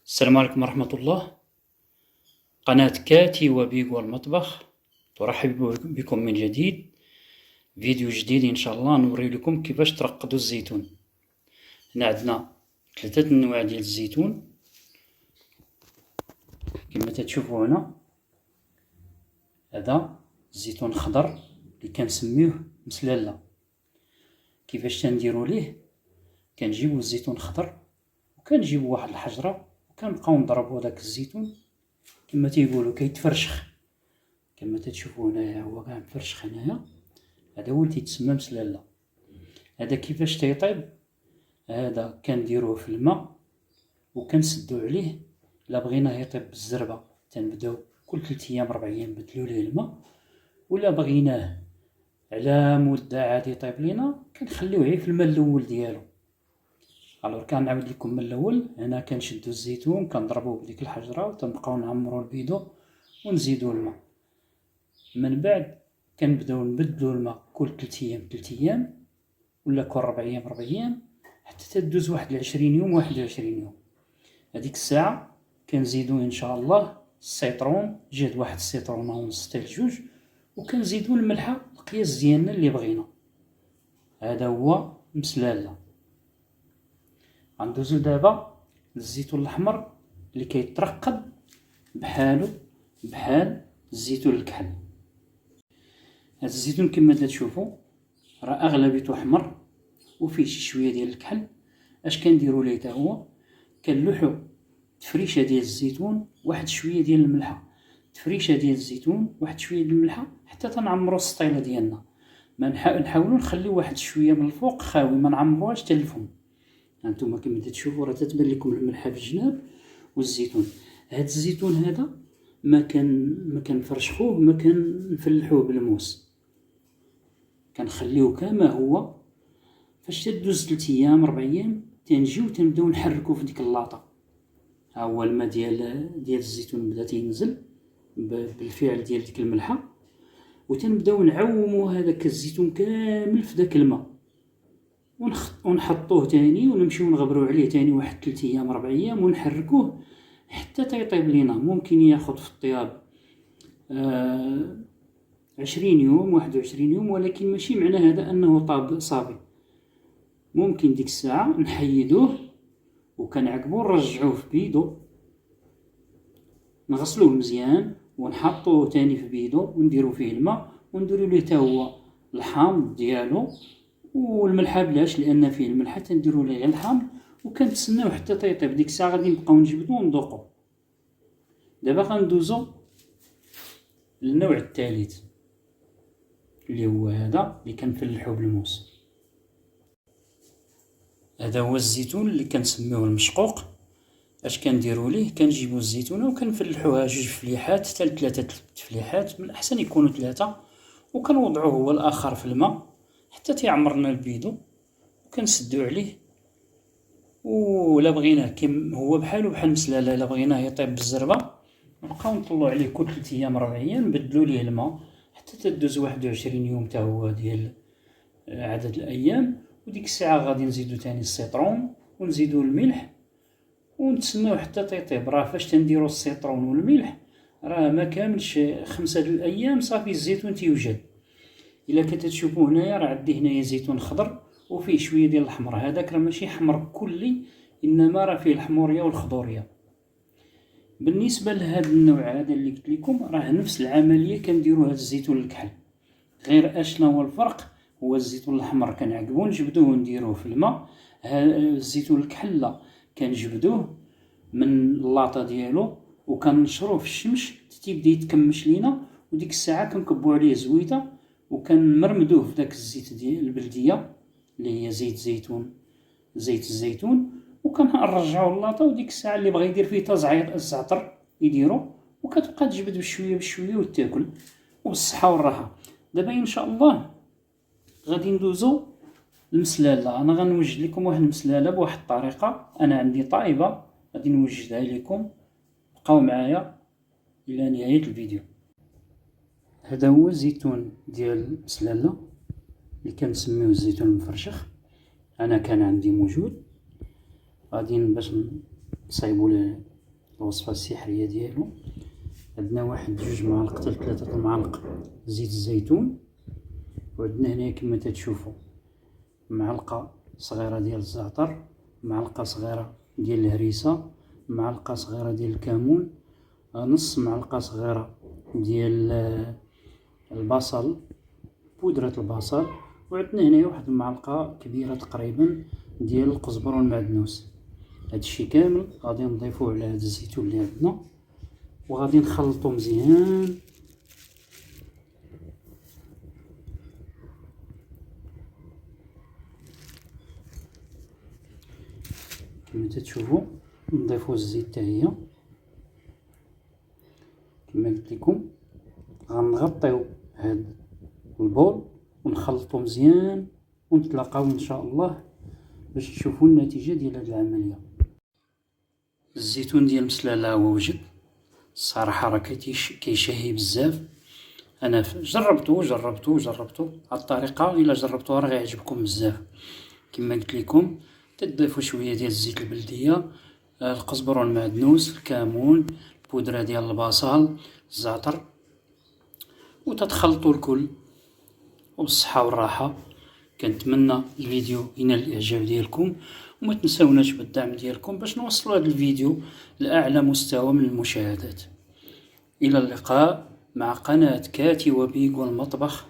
السلام عليكم ورحمة الله. قناة كاتي وبيغو المطبخ ترحب بكم من جديد. فيديو جديد إن شاء الله نوري لكم كيفاش ترقدوا الزيتون. هنا عندنا 3 أنواع ديال الزيتون كما تشوفوا هنا. هذا الزيتون الخضر اللي كنسميوه مسلالة. كيفاش تنديروا ليه؟ كنجيبوا الزيتون الخضر وكنجيبوا واحد الحجرة وكنبقاو نضربوا داك الزيتون كما تيقولوا كيتفرشخ كما تشوفوا هنايا. هو كاع مفرشخ هنايا. هذا هو اللي تيتسمى مسلالة. هذا كيفاش تيطيب؟ هذا كنديروه في الماء وكنسدو عليه. الا بغيناه يطيب بالزربة تنبداو كل 3 أيام 4 أيام نبدلو ليه الماء، ولا بغيناه على مدة عادي يطيب لينا كنخليوه غير في الماء الاول ديالو. الوغ كنعاود لكم من الاول. هنا كنشدو الزيتون كنضربوه بديك الحجرة وتنبقاو نعمرو البيدو ونزيدو الماء. من بعد كنبداو نبدلو الماء كل 3 أيام 3 أيام، ولا كل 4 أيام 4 أيام، حتى تدوز واحد 20 يوم 21 يوم. هذيك الساعة كنزيدو ان شاء الله السيترون، جهد واحد السيترونة ونص حتى ل2، وكنزيدو الملحة القياس ديالنا اللي بغينا. هذا هو مسلالة. غندوزو دابا للزيتون الاحمر اللي كيترقد بحالو بحال الزيتون الكحل. هذا الزيتون كما تشوفوا راه اغلبيته احمر وفيه شي شويه ديال الكحل. اش كنديرو ليه حتى هو؟ كنلوحو تفريشه ديال الزيتون واحد شويه ديال الملحه، تفريشه ديال الزيتون واحد شويه ديال الملحه، حتى تنعمرو السطيله ديالنا. ما نحاولوا نخليو واحد شويه من الفوق خاوي، ما نعمروهاش حتى الفم. هانتوما كما تشوفوا راه تتبان لكم الملحه في الجناب والزيتون. هذا الزيتون هذا ما كنفرشخوه، ما كنفلحوه بالموس، كنخليوه كما هو. فاش تدوز 3 أيام 4 أيام تنجيو تنبداو نحركو في ديك اللاطه. ها هو الماء ديال الزيتون بدا تينزل بالفعل ديال ديك الملحه، وتنبداو نعومو هذاك الزيتون كامل في داك الماء ونحطوه تاني ونمشيو نغبرو عليه تاني واحد 3 أيام 4 أيام ونحركوه حتى تيطيب لينا. ممكن ياخد في الطياب 20 يوم 21 يوم، ولكن ماشي معنى هذا انه طاب صافي. ممكن ديك الساعه نحيدوه وكنعقبو نرجعوه في بيدو، نغسلوه مزيان ونحطوه تاني في بيدو ونديرو فيه الماء ونديرو ليه حتى هو الحامض ديالو والملحه بلاش، لان فيه الملحه تنديرو ليه غير الحامض وكنتسناو حتى تيطيب. ديك الساعه غادي نبقاو نجبدو وندوقو. دابا غندوزو للنوع الثالث اللي هو هذا اللي كنفلحو بالموس. هذا هو الزيتون اللي كنسميوه المشقوق. اش كنديروا ليه؟ كنجيبوا الزيتونه وكنفلحوها 2 فليحات حتى 3 تفليحات، من الاحسن يكونوا 3، وكنوضعوه هو الاخر في الماء حتى تيعمرنا البيدو وكنسدو عليه. ولا بغيناه كيما هو بحالو بحال المسلاله، الا بغيناه يطيب بالزربه نبقاو نطلعوا عليه كل 3 أيام 4 أيام، نبدلوا ليه الماء حتى تدوز 21 يوم حتى هو ديال عدد الايام. وديك الساعه غادي نزيدو تاني السيترون ونزيدو الملح ونتسناو حتى تيطيب. راه فاش تنديرو السيترون والملح راه ما كاملش 5 الايام صافي الزيتون تيوجد. الا كتشوفوا هنايا راه عندي هنايا زيتون خضر وفيه شويه ديال الاحمر. هذاك راه ماشي حمر كلي، انما راه فيه الحموريه والخضوريه. بالنسبه لهذا النوع هذا اللي قلت لكم راه نفس العمليه كنديروا هذا الزيتون الكحل، غير اشنا هو الفرق؟ هو الزيتون الاحمر كنعقبوه نجبدوه ونديروه في الماء. الزيتون الكحل لا، كنجبدوه من اللاطه ديالو وكنشروه في الشمس تيبدا يتكمش لينا، وديك الساعه كنكبو عليه زويته وكنمرمدوه في داك الزيت ديال البلديه اللي هي زيت الزيتون، وكنرجعوا اللاطه. وديك الساعه اللي بغى يدير فيه تا الزعتر يديرو، وكتبقى تجبد بشويه بشويه وتاكل وبالصحه والراحه. دابا ان شاء الله غادي ندوزو المسلاله. انا غنوجد لكم واحد المسلاله بواحد الطريقه انا عندي طايبه غادي نوجدها لكم. بقاو معايا الى نهايه الفيديو. هذا هو الزيتون ديال المسلاله اللي كنسميوه الزيتون المفرشخ. انا كان عندي موجود، غادي باش نصايبوا له الوصفة السحرية ديالو. عندنا واحد 2 معالق حتى 3 المعالق زيت الزيتون، وعندنا هنايا كما تتشوفوا معلقة صغيرة ديال الزعتر، معلقة صغيرة ديال الهريسة، معلقة صغيرة ديال الكمون، نص معلقة صغيرة ديال البصل، بودرة البصل، وعندنا هنايا واحد المعلقة كبيرة تقريبا ديال القزبر والمعدنوس. هادشي كامل غادي نضيفوه على هاد الزيتون اللي عندنا، وغادي نخلطو مزيان. كما تتشوفوا نضيفو الزيت حتى هي كما قلت لكم. غنغطيو هاد البول ونخلطو مزيان، ونتلاقاو ان شاء الله باش تشوفوا النتيجه ديال هاد العمليه. الزيتون ديال مسلاله هو وجد الصراحه، راه كيشهي بزاف. انا جربتو هاد الطريقه، الا جربتوها راه غيعجبكم بزاف. كما قلت لكم تضيفوا شويه ديال الزيت البلديه، القزبر والمعدنوس، الكمون، البودره ديال البصل، الزعتر، وتتخلطوا الكل وبالصحه والراحه. كنتمنى الفيديو ينال الاعجاب ديالكم، وما تنساوناش بالدعم ديالكم باش نوصلوا هذا الفيديو لاعلى مستوى من المشاهدات. الى اللقاء مع قناه كاتي وبيغ والمطبخ.